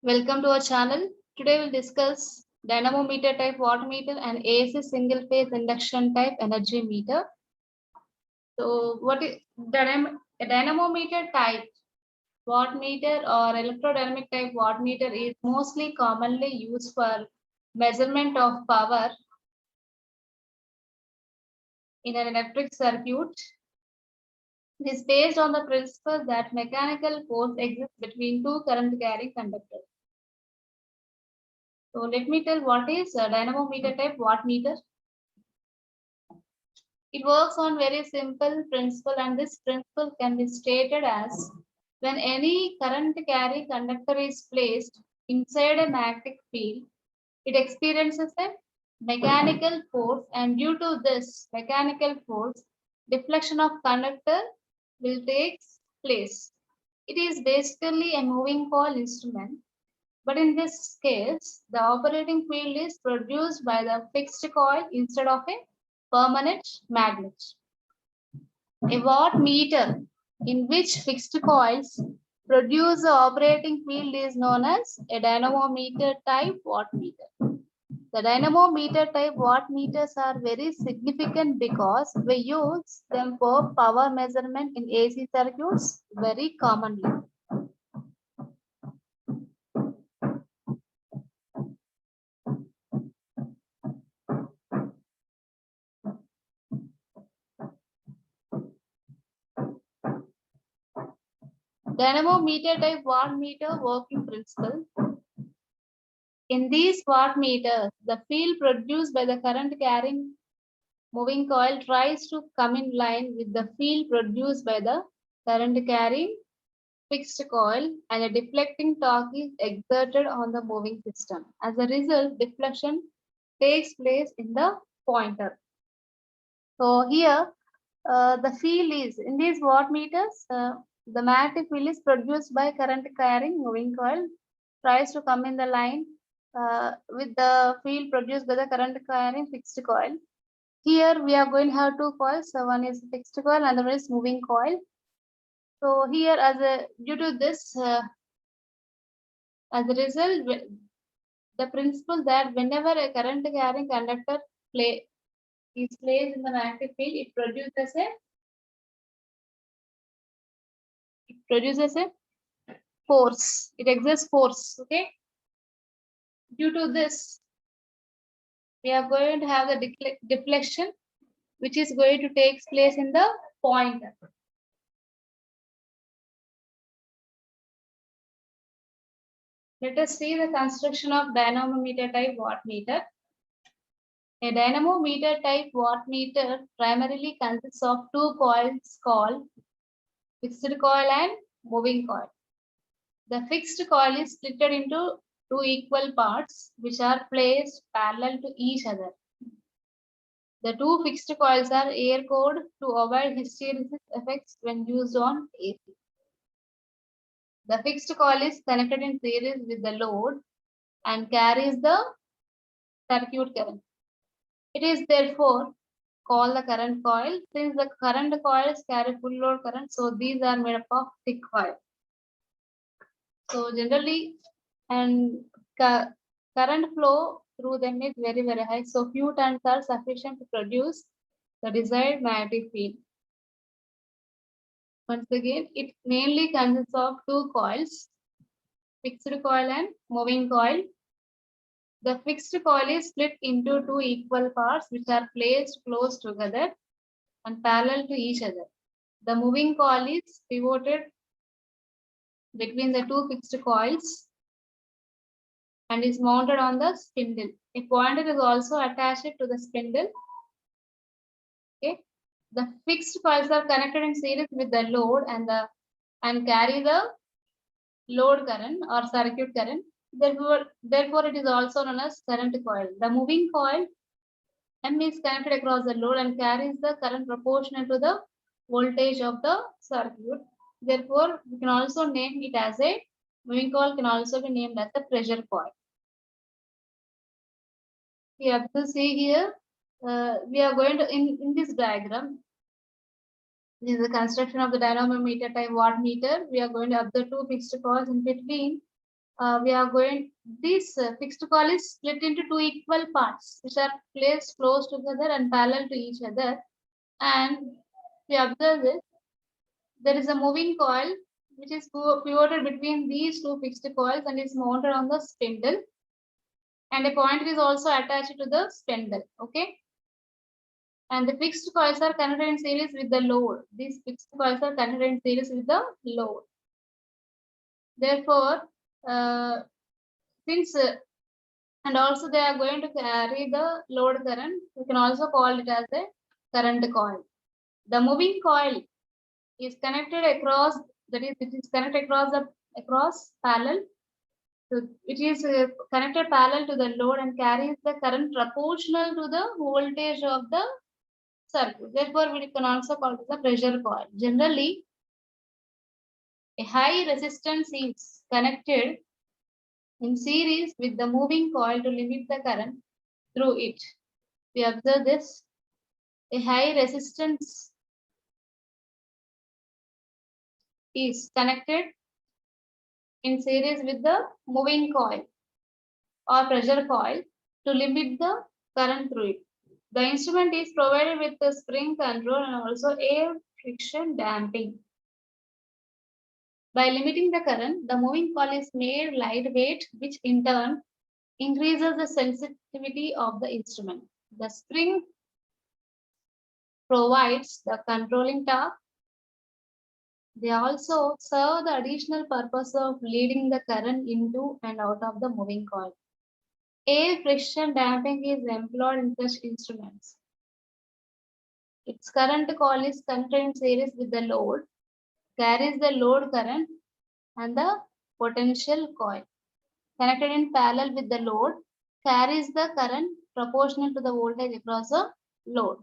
Welcome to our channel. Today we'll discuss dynamometer type wattmeter and AC single phase induction type energy meter. So what is a dynamometer type wattmeter or electrodynamic type wattmeter is mostly commonly used for measurement of power in an electric circuit. It is based on the principle that mechanical force exists between two current carrying conductors. So let me tell what is a dynamometer type wattmeter. It works on very simple principle, and this principle can be stated as when any current carrying conductor is placed inside a magnetic field, it experiences a mechanical force, and due to this mechanical force, deflection of conductor will take place. It is basically a moving coil instrument, but in this case, the operating field is produced by the fixed coil instead of a permanent magnet. A wattmeter in which fixed coils produce the operating field is known as a dynamometer type wattmeter. The dynamometer type wattmeters are very significant because we use them for power measurement in AC circuits very commonly. Dynamometer type wattmeter working principle. In these wattmeters, the field produced by the current carrying moving coil tries to come in line with the field produced by the current carrying fixed coil, and a deflecting torque is exerted on the moving system. As a result, deflection takes place in the pointer. So here, the field is in these wattmeters. The magnetic field is produced by current carrying moving coil tries to come in the line with the field produced by the current carrying fixed coil. Here we are going to have two coils. So one is fixed coil and the other is moving coil. So here, due to this, as a result, the principle that whenever a current carrying conductor is placed in the magnetic field, it produces a force. It exerts force. Okay. Due to this, we are going to have the deflection, which is going to take place in the pointer. Let us see the construction of dynamometer type wattmeter. A dynamometer type wattmeter primarily consists of two coils called fixed coil and moving coil. The fixed coil is split into two equal parts which are placed parallel to each other. The two fixed coils are air-cooled to avoid hysteresis effects when used on AC. The fixed coil is connected in series with the load and carries the circuit current. It is therefore called the current coil. Since the current coils carry full load current, so these are made up of thick coil. So generally, and current flow through them is very, very high. So few turns are sufficient to produce the desired magnetic field. Once again, it mainly consists of two coils, fixed coil and moving coil. The fixed coil is split into two equal parts which are placed close together and parallel to each other. The moving coil is pivoted between the two fixed coils and is mounted on the spindle. A pointer is also attached to the spindle. Okay. The fixed coils are connected in series with the load and carry the load current or circuit current. Therefore, it is also known as current coil. The moving coil M is connected across the load and carries the current proportional to the voltage of the circuit. Therefore, we can also name it as a moving coil, can also be named as a pressure coil. We have to see here, we are going to, in this diagram, this is the construction of the dynamometer type wattmeter. We are going to observe two fixed coils in between. we are going, this fixed coil is split into two equal parts, which are placed close together and parallel to each other. And we observe this, there is a moving coil which is pivoted between these two fixed coils and is mounted on the spindle. And a pointer is also attached to the spindle. Okay. And the fixed coils are connected in series with the load. These fixed coils are connected in series with the load. Therefore, since and also they are going to carry the load current, we can also call it as a current coil. The moving coil is connected across, that is, it is connected across parallel. So it is connected parallel to the load and carries the current proportional to the voltage of the circuit. Therefore, we can also call it as a pressure coil. Generally, a high resistance is connected in series with the moving coil to limit the current through it. We observe this. A high resistance is connected in series with the moving coil or pressure coil to limit the current through it. The instrument is provided with the spring control and also air friction damping. By limiting the current, the moving coil is made lightweight, which in turn increases the sensitivity of the instrument. The spring provides the controlling torque. They also serve the additional purpose of leading the current into and out of the moving coil. Air friction damping is employed in such instruments. Its current coil is connected in series with the load, carries the load current, and the potential coil connected in parallel with the load carries the current proportional to the voltage across the load.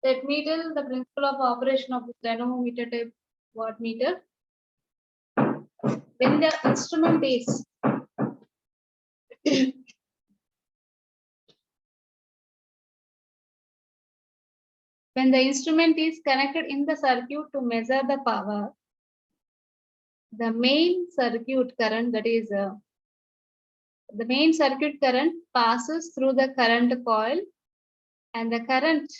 Let me tell the principle of operation of the dynamometer type wattmeter. When the instrument is when the instrument is connected in the circuit to measure the power, the main circuit current, that is the main circuit current passes through the current coil, and the current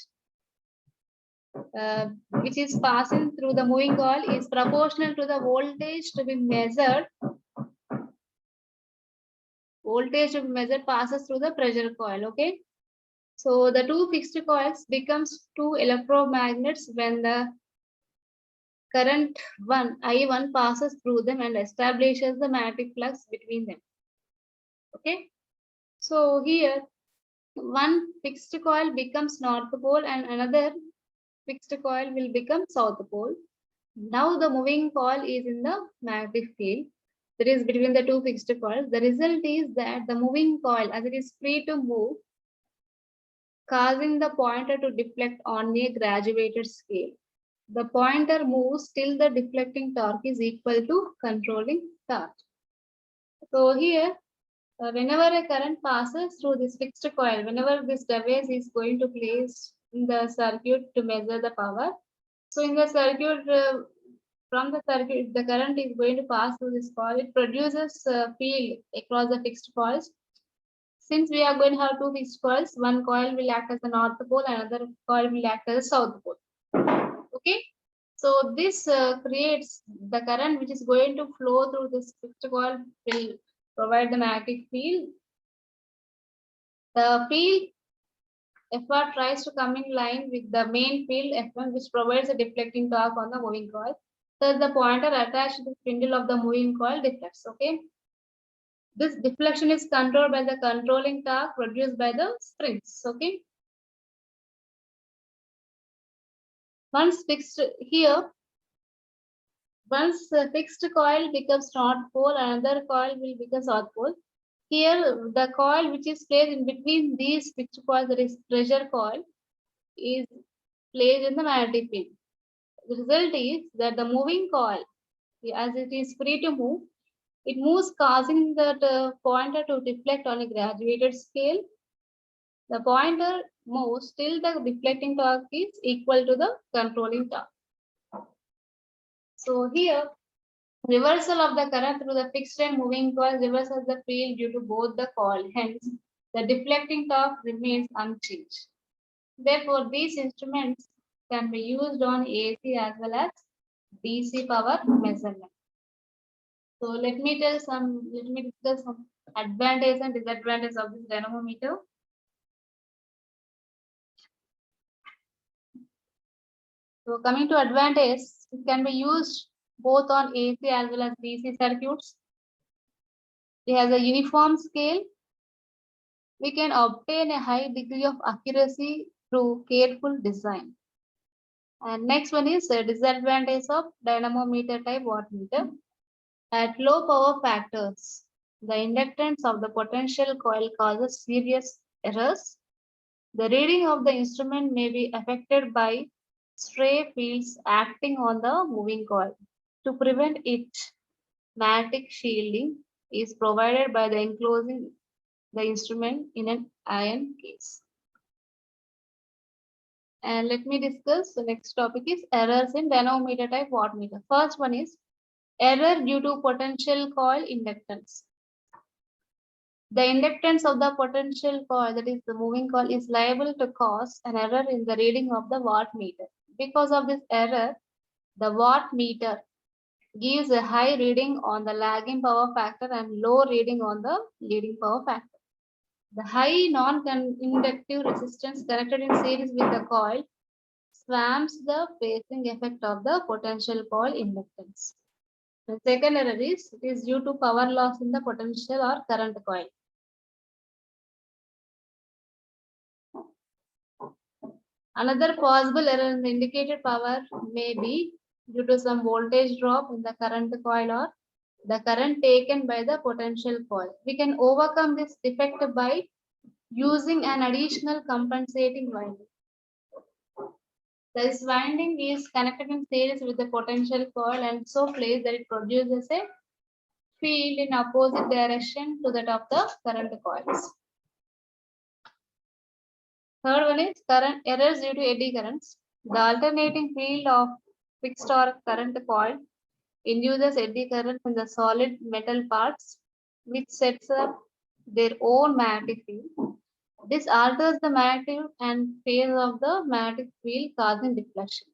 which is passing through the moving coil is proportional to the voltage to be measured. Voltage to be measured passes through the pressure coil. Okay. So the two fixed coils becomes two electromagnets when the current I1 passes through them and establishes the magnetic flux between them. Okay. So here one fixed coil becomes north pole and another fixed coil will become south pole. Now the moving coil is in the magnetic field that is between the two fixed coils. The result is that the moving coil, as it is free to move, causing the pointer to deflect on a graduated scale. The pointer moves till the deflecting torque is equal to controlling torque. So here, whenever a current passes through this fixed coil, whenever this device is going to place in the circuit to measure the power, so in the circuit, from the circuit, the current is going to pass through this coil. It produces a field across the fixed coils. Since we are going to have two fixed coils, one coil will act as the north pole, another coil will act as the south pole. Okay. So this creates the current which is going to flow through this fixed coil will provide the magnetic field. The field F1 tries to come in line with the main field F1, which provides a deflecting torque on the moving coil. Thus, the pointer attached to the spindle of the moving coil deflects. Okay. This deflection is controlled by the controlling torque produced by the springs. Okay. Once fixed here, once the fixed coil becomes north pole, another coil will become south pole. Here, the coil which is placed in between these fixed coils, that is pressure coil, is placed in the magnetic field. The result is that the moving coil, as it is free to move, it moves causing the pointer to deflect on a graduated scale. The pointer moves till the deflecting torque is equal to the controlling torque. So here, Reversal of the current through the fixed and moving coil reverses the field due to both the coil. Hence, the deflecting torque remains unchanged. Therefore, these instruments can be used on AC as well as DC power measurement. So let me discuss some advantages and disadvantages of this dynamometer. So coming to advantage, it can be used both on AC as well as DC circuits. It has a uniform scale. We can obtain a high degree of accuracy through careful design. And next one is the disadvantage of dynamometer type wattmeter. At low power factors, the inductance of the potential coil causes serious errors. The reading of the instrument may be affected by stray fields acting on the moving coil. To prevent it, magnetic shielding is provided by the enclosing the instrument in an iron case. And let me discuss the next topic is errors in dynamometer type wattmeter. First one is error due to potential coil inductance. The inductance of the potential coil, that is the moving coil, is liable to cause an error in the reading of the wattmeter. Because of this error, the wattmeter gives a high reading on the lagging power factor and low reading on the leading power factor. The high non-inductive resistance connected in series with the coil swamps the phasing effect of the potential coil inductance. The second error is it is due to power loss in the potential or current coil. Another possible error in the indicated power may be due to some voltage drop in the current coil or the current taken by the potential coil. We can overcome this defect by using an additional compensating winding. This winding is connected in series with the potential coil and so placed that it produces a field in opposite direction to that of the current coils. Third one is current errors due to eddy currents. The alternating field of fixed torque current coil induces eddy current in the solid metal parts, which sets up their own magnetic field. This alters the magnetic and phase of the magnetic field, causing deflection.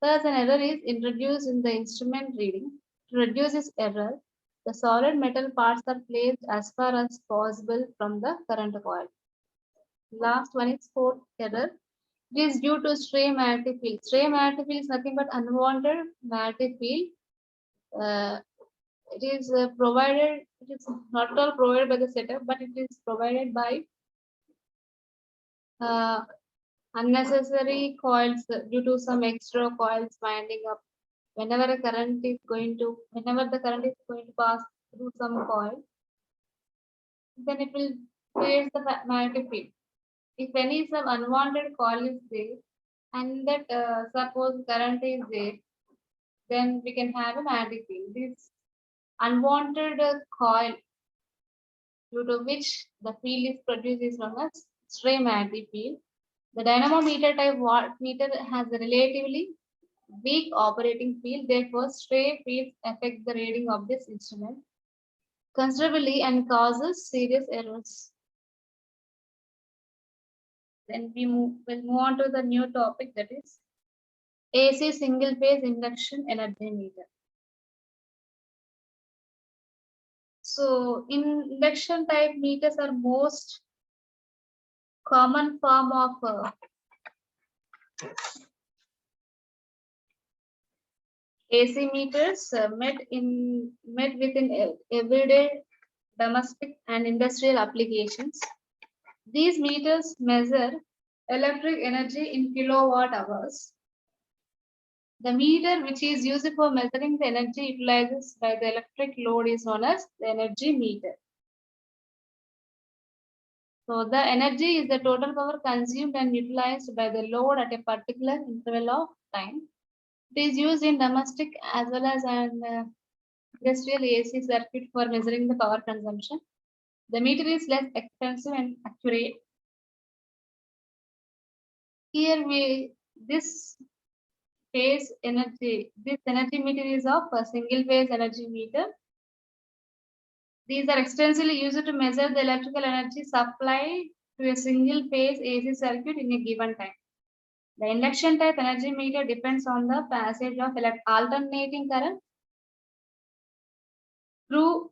Thus, an error is introduced in the instrument reading. To reduce this error, the solid metal parts are placed as far as possible from the current coil. Last one is fourth error. It is due to stray magnetic field. Stray magnetic field is nothing but unwanted magnetic field. It is provided. It is not at all provided by the setup, but it is provided by unnecessary coils due to some extra coils winding up. Whenever the current is going to pass through some coil, then it will create the magnetic field. If any some unwanted coil is there, and that suppose current is there, then we can have a magnetic field. This unwanted coil due to which the field is produced is known as stray magnetic field. The dynamometer type wattmeter has a relatively weak operating field, therefore stray fields affect the reading of this instrument considerably and causes serious errors. Then we'll move on to the new topic, that is AC single phase induction energy meter. So induction type meters are most common form of AC meters met within everyday domestic and industrial applications. These meters measure electric energy in kilowatt hours. The meter which is used for measuring the energy utilized by the electric load is known as the energy meter. So the energy is the total power consumed and utilized by the load at a particular interval of time. It is used in domestic as well as an industrial AC circuit for measuring the power consumption. The meter is less expensive and accurate. Here this phase energy. This energy meter is of a single phase energy meter. These are extensively used to measure the electrical energy supply to a single phase AC circuit in a given time. The induction type energy meter depends on the passage of alternating current through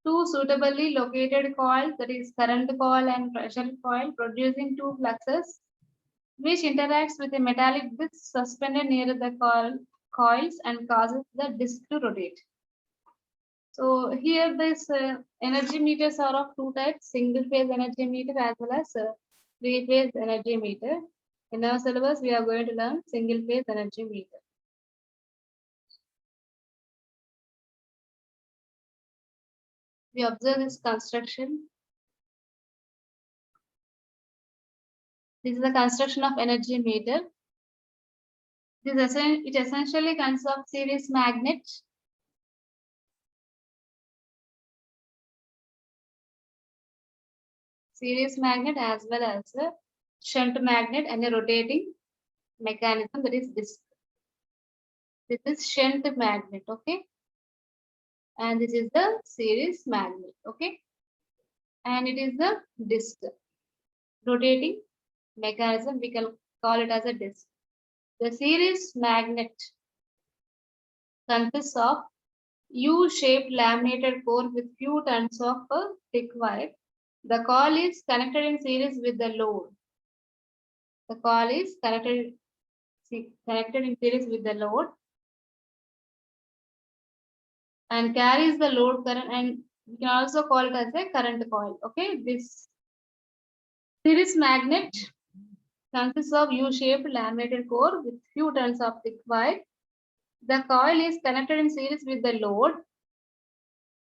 two suitably located coils, that is current coil and pressure coil, producing two fluxes which interacts with a metallic disc suspended near the coils and causes the disc to rotate. So here this energy meters are of two types, single phase energy meter as well as three phase energy meter. In our syllabus, we are going to learn single phase energy meter. We observe this construction. This is the construction of energy meter. It essentially consists of series magnet. Series magnet as well as a shunt magnet and a rotating mechanism, that is disc. This is shunt magnet, okay? And this is the series magnet, okay? And it is the disc. Rotating mechanism, we can call it as a disc. The series magnet consists of U-shaped laminated core with few turns of a thick wire. The coil is connected in series with the load. The coil is connected in series with the load and carries the load current, and we can also call it as a current coil. Okay, this series magnet consists of U-shaped laminated core with few turns of thick wire. The coil is connected in series with the load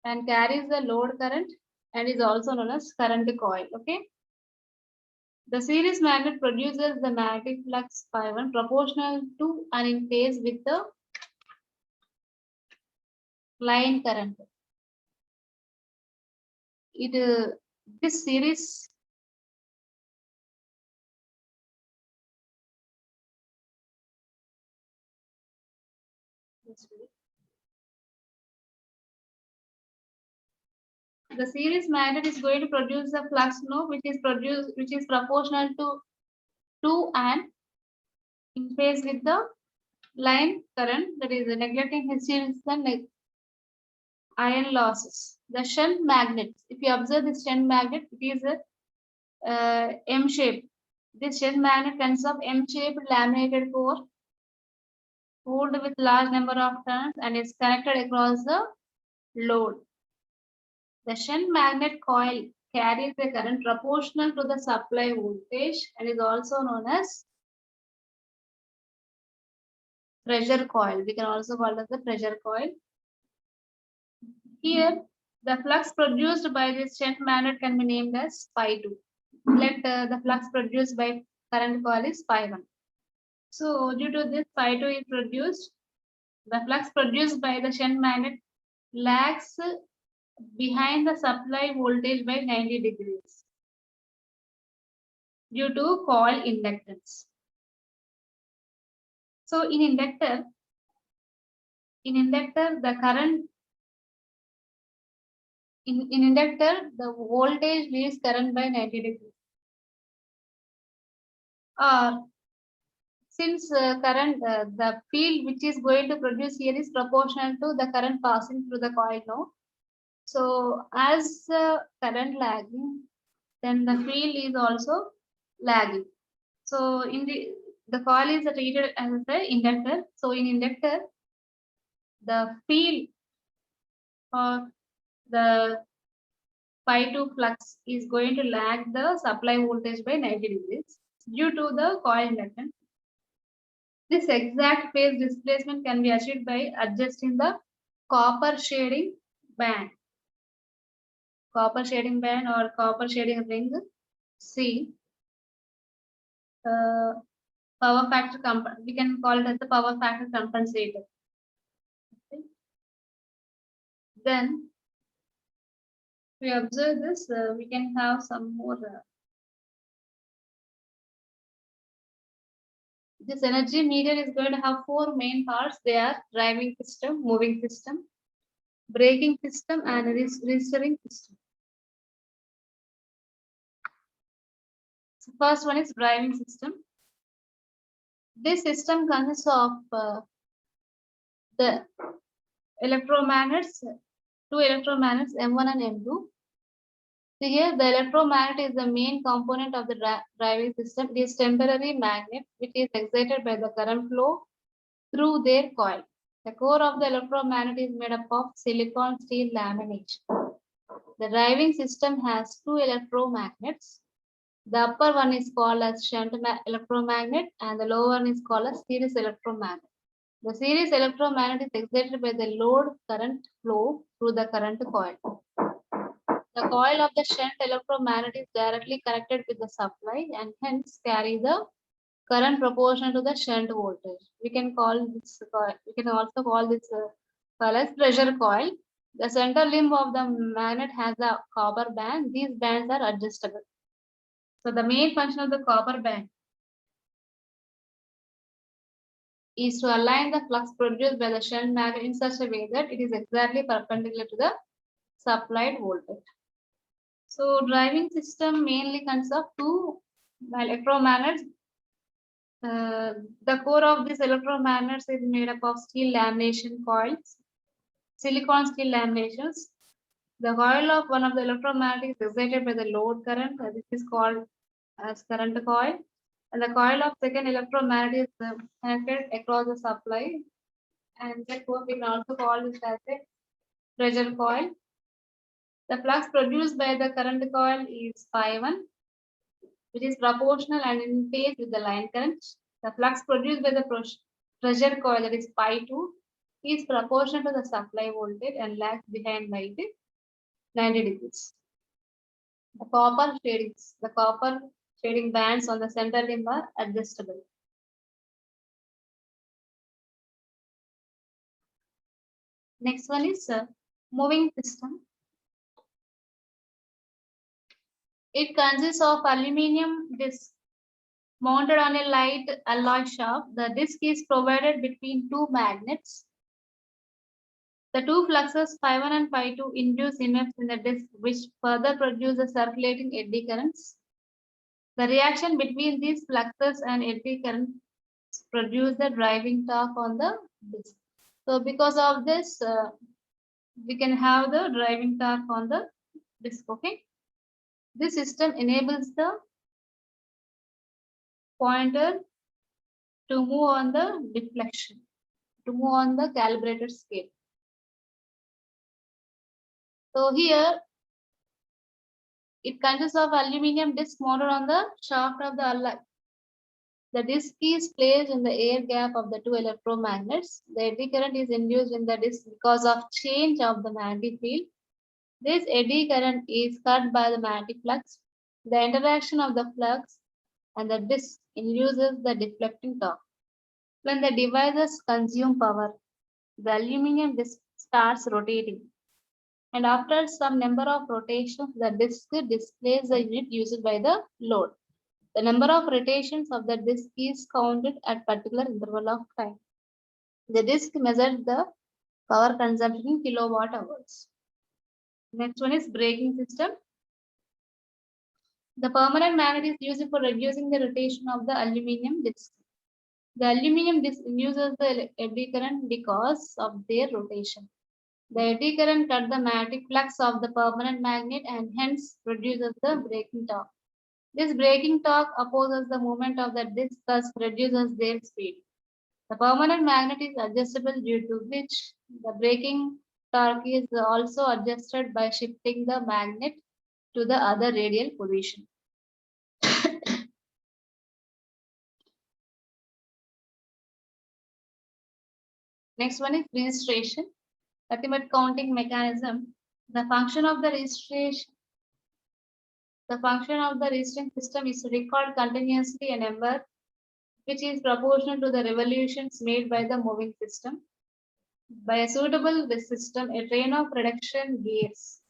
and carries the load current and is also known as current coil. Okay. The series magnet produces the magnetic flux Φ1 proportional to and in phase with the line current. This series the series magnet is going to produce the flux no, which is proportional to and in phase with the line current, that is neglecting hysteresis iron losses. The shunt magnet, if you observe this shunt magnet, it is a M shape. This shunt magnet consists of M-shaped laminated core spooled with large number of turns and is connected across the load. The shunt magnet coil carries a current proportional to the supply voltage and is also known as pressure coil. We can also call it as the pressure coil. Here, the flux produced by this shunt magnet can be named as Φ2. Let the flux produced by current coil is Φ1. So, due to this Φ2 is produced, the flux produced by the shunt magnet lags behind the supply voltage by 90 degrees due to coil inductance. So, in inductor, the current in inductor, the voltage leads current by 90 degrees. Since the field which is going to produce here is proportional to the current passing through the coil, no? So as current lagging, then the field is also lagging. So in the coil is treated as the inductor. So in inductor, the field or the Φ2 flux is going to lag the supply voltage by 90 degrees due to the coil inductance. This exact phase displacement can be achieved by adjusting the copper shading band. Copper shading band or copper shading ring C. Power factor we can call it as the power factor compensator. Okay. Then we observe this, we can have some more. This energy meter is going to have four main parts. They are driving system, moving system, braking system, and registering system. So first one is driving system. This system consists of the electromagnets, two electromagnets M1 and M2. So here the electromagnet is the main component of the driving system. It is temporary magnet which is excited by the current flow through their coil. The core of the electromagnet is made up of silicon steel laminate. The driving system has two electromagnets. The upper one is called as shunt electromagnet and the lower one is called as series electromagnet. The series electromagnet is excited by the load current flow through the current coil. The coil of the shunt electromagnet is directly connected with the supply and hence carry the current proportional to the shunt voltage. We can call this coil, we can also call this coil as pressure coil. The center limb of the magnet has a copper band. These bands are adjustable. So the main function of the copper band is to align the flux produced by the shunt magnet in such a way that it is exactly perpendicular to the supplied voltage. So driving system mainly consists of two electromagnets. The core of these electromagnets is made up of steel lamination coils, silicon steel laminations. The coil of one of the electromagnets is excited by the load current. This is called as current coil. And the coil of second electromagnet is connected across the supply. And therefore, we can also call this as a pressure coil. The flux produced by the current coil is phi1, which is proportional and in phase with the line current. The flux produced by the pressure coil, that is pi2, is proportional to the supply voltage and lags behind by 90 degrees. The copper shading bands on the center limb are adjustable. Next one is moving system. It consists of aluminum disc mounted on a light alloy shaft. The disc is provided between two magnets. The two fluxes phi1 and phi2 induce EMFs in the disc, which further produce the circulating eddy currents. The reaction between these fluxes and eddy currents produce the driving torque on the disc. So because of this, we can have the driving torque on the disc. Okay. This system enables the pointer to move on the deflection, to move on the calibrated scale. So here it consists of aluminum disc mounted on the shaft of the alloy. The disc is placed in the air gap of the two electromagnets. The eddy current is induced in the disc because of change of the magnetic field. This eddy current is cut by the magnetic flux. The interaction of the flux and the disc induces the deflecting torque. When the devices consume power, the aluminum disc starts rotating. And after some number of rotations, the disc displays the unit used by the load. The number of rotations of the disc is counted at particular interval of time. The disc measures the power consumption in kilowatt hours. Next one is braking system. The permanent magnet is used for reducing the rotation of the aluminum disc. The aluminum disc induces the eddy current because of their rotation. The eddy current cuts the magnetic flux of the permanent magnet and hence produces the braking torque. This braking torque opposes the movement of the disc, thus reduces their speed. The permanent magnet is adjustable, due to which the braking torque is also adjusted by shifting the magnet to the other radial position. Next one is registration. Ultimate counting mechanism. The function of the registering system is to record continuously a number which is proportional to the revolutions made by the moving system. By a suitable system, a train of reduction gears,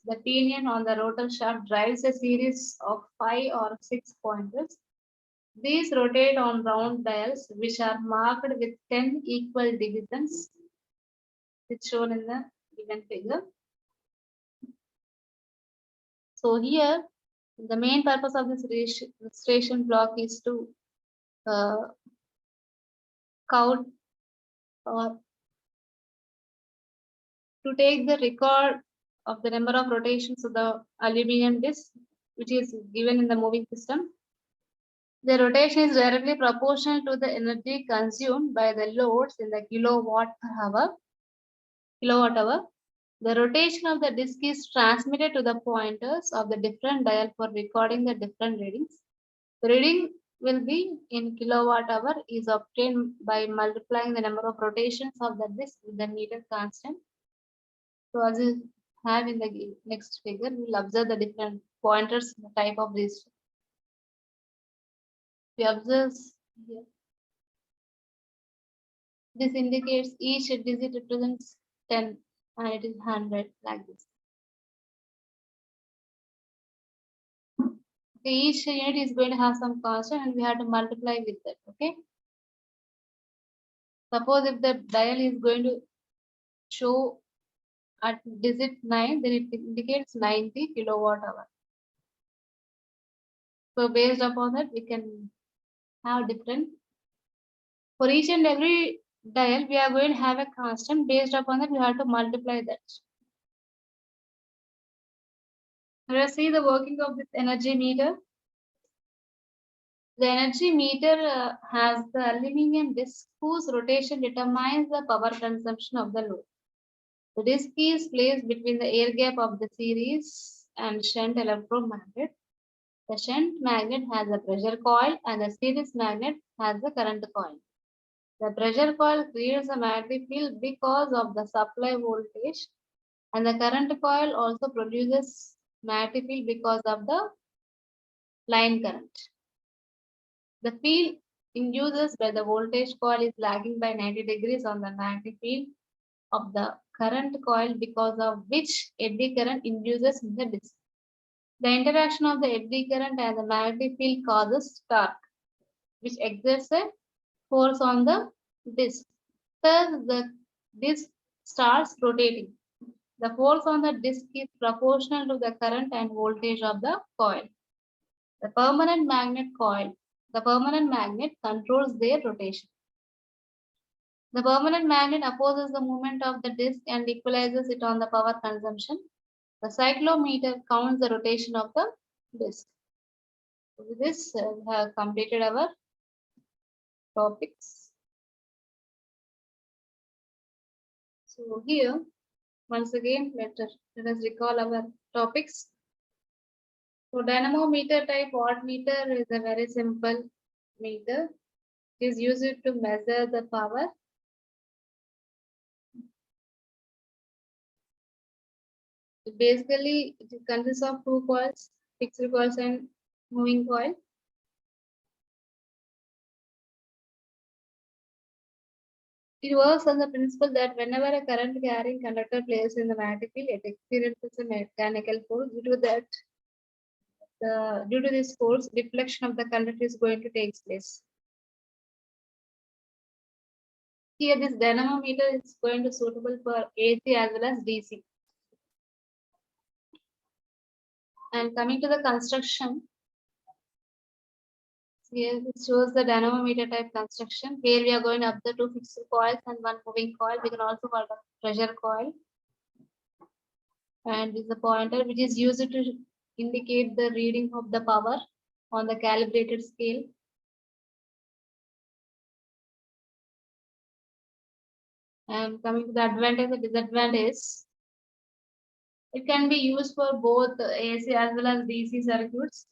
the pinion on the rotor shaft drives a series of 5 or 6 pointers. These rotate on round dials which are marked with 10 equal divisions. It's shown in the given figure. So here, the main purpose of this registration block is to count or to take the record of the number of rotations of the aluminum disc, which is given in the moving system. The rotation is directly proportional to the energy consumed by the loads in the kilowatt hour. The rotation of the disk is transmitted to the pointers of the different dial for recording the different readings. The reading will be in kilowatt hour is obtained by multiplying the number of rotations of the disk with the meter constant. So as you have in the next figure, we will observe the different pointers, the type of this. We observe here. This indicates each digit represents 10 and it is 100 like this. Okay, each unit is going to have some constant and we have to multiply with that. Okay. Suppose if the dial is going to show at digit 9, then it indicates 90 kilowatt hour. So based upon that, we can have different. For each and every dial, we are going to have a constant. Based upon that, we have to multiply that. Let us see the working of this energy meter. The energy meter has the aluminum disc whose rotation determines the power consumption of the load. The disc is placed between the air gap of the series and shunt electromagnet. The shunt magnet has a pressure coil and the series magnet has a current coil. The pressure coil creates a magnetic field because of the supply voltage, and the current coil also produces magnetic field because of the line current. The field induced by the voltage coil is lagging by 90 degrees on the magnetic field of the current coil, because of which eddy current induces in the disc. The interaction of the eddy current and the magnetic field causes torque, which exerts a force on the disc. Thus, the disc starts rotating. The force on the disc is proportional to the current and voltage of the coil. The permanent magnet coil. The permanent magnet controls their rotation. The permanent magnet opposes the movement of the disc and equalizes it on the power consumption. The cyclometer counts the rotation of the disc. With this, we have completed our topics. So here, once again, let us recall our topics. So dynamometer type wattmeter is a very simple meter. It is used to measure the power. Basically, it consists of two coils, fixed coils and moving coil. It works on the principle that whenever a current carrying conductor places in the magnetic field, it experiences a mechanical force. Due to this force, deflection of the conductor is going to take place. Here, this dynamometer is going to suitable for AC as well as DC. And coming to the construction, here this shows the dynamometer type construction, where we are going to observe two fixed coils and one moving coil. We can also call the pressure coil. And is a pointer which is used to indicate the reading of the power on the calibrated scale. And coming to the advantage and disadvantage, it can be used for both AC as well as DC circuits.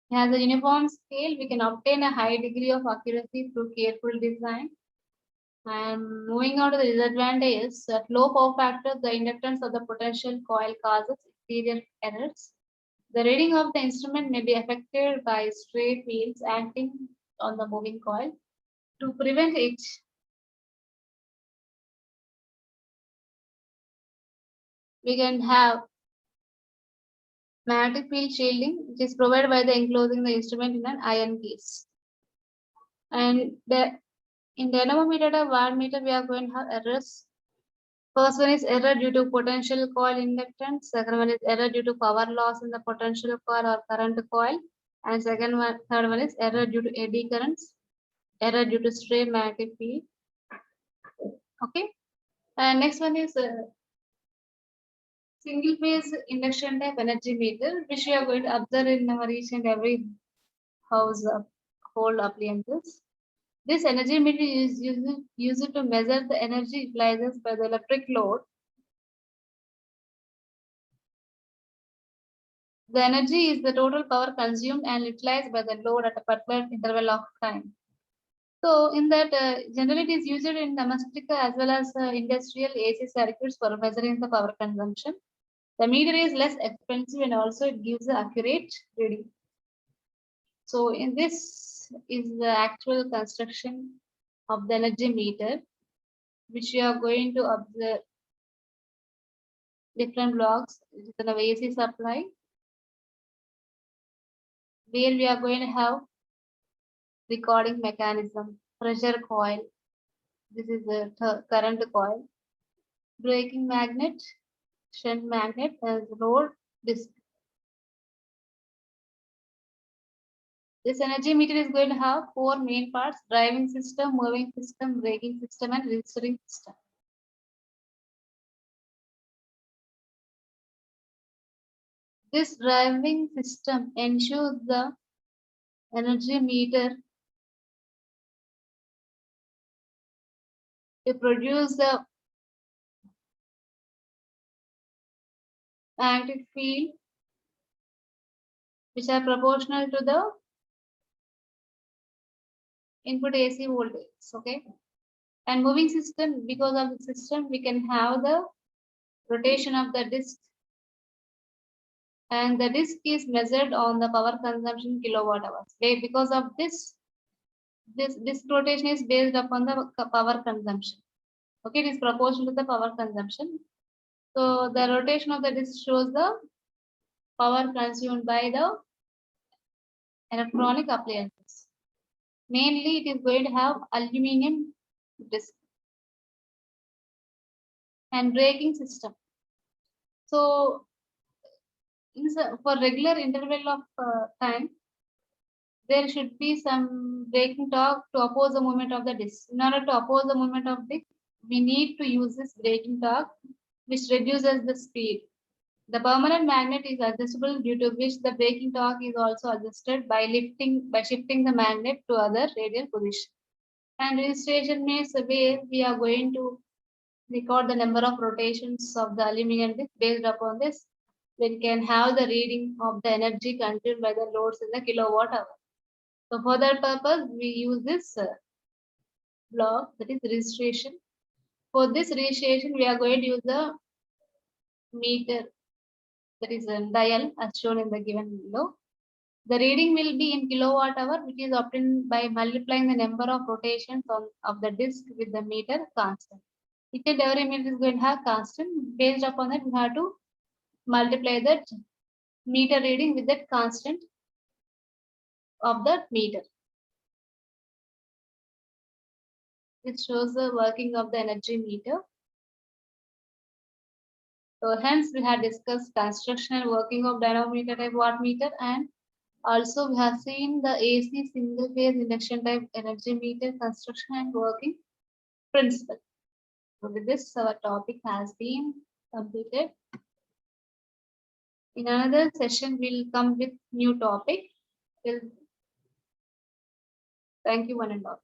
It has a uniform scale. We can obtain a high degree of accuracy through careful design. And moving on to the disadvantages, at low power factor, the inductance of the potential coil causes exterior errors. The reading of the instrument may be affected by stray fields acting on the moving coil. To prevent it, we can have magnetic field shielding, which is provided by the enclosing the instrument in an iron case. And in dynamometer or wattmeter, we are going to have errors. First one is error due to potential coil inductance. Second one is error due to power loss in the potential coil or current coil. And third one is error due to eddy currents, error due to stray magnetic field. Okay. And next one is single phase induction type energy meter, which we are going to observe in our each and every household appliances. This energy meter is used to measure the energy utilized by the electric load. The energy is the total power consumed and utilized by the load at a particular interval of time. So in that, generally it is used in domestic as well as industrial AC circuits for measuring the power consumption. The meter is less expensive and also it gives an accurate reading. So in this is the actual construction of the energy meter, which we are going to observe different blocks with an AC supply, where we are going to have recording mechanism, pressure coil. This is the current coil, braking magnet, shunt magnet, as load disk. This energy meter is going to have four main parts: driving system, moving system, braking system, and registering system. This driving system ensures the energy meter to produce the magnetic field which are proportional to the input AC voltage. Okay. And moving system, because of the system, we can have the rotation of the disk. And the disk is measured on the power consumption kilowatt hours. Because of this disk rotation is based upon the power consumption. Okay, it is proportional to the power consumption. So the rotation of the disk shows the power consumed by the electronic appliances. Mainly, it is going to have aluminum disk and braking system. So, for regular interval of time, there should be some braking torque to oppose the movement of the disk. In order to oppose the movement of disk, we need to use this braking torque, which reduces the speed. The permanent magnet is adjustable, due to which the braking torque is also adjusted by shifting the magnet to other radial position. And registration means where we are going to record the number of rotations of the aluminum disc. Based upon this, we can have the reading of the energy consumed by the loads in the kilowatt hour. So for that purpose, we use this block, that is registration. For this registration, we are going to use the meter, that is a dial, as shown in the given below. The reading will be in kilowatt hour, which is obtained by multiplying the number of rotations of the disk with the meter constant. Each and every meter is going to have constant. Based upon that, we have to multiply that meter reading with that constant of that meter. It shows the working of the energy meter. So hence we have discussed construction and working of dynamometer type wattmeter, and also we have seen the AC single phase induction type energy meter construction and working principle. So with this, our topic has been completed. In another session, we'll come with new topic. Thank you one and all.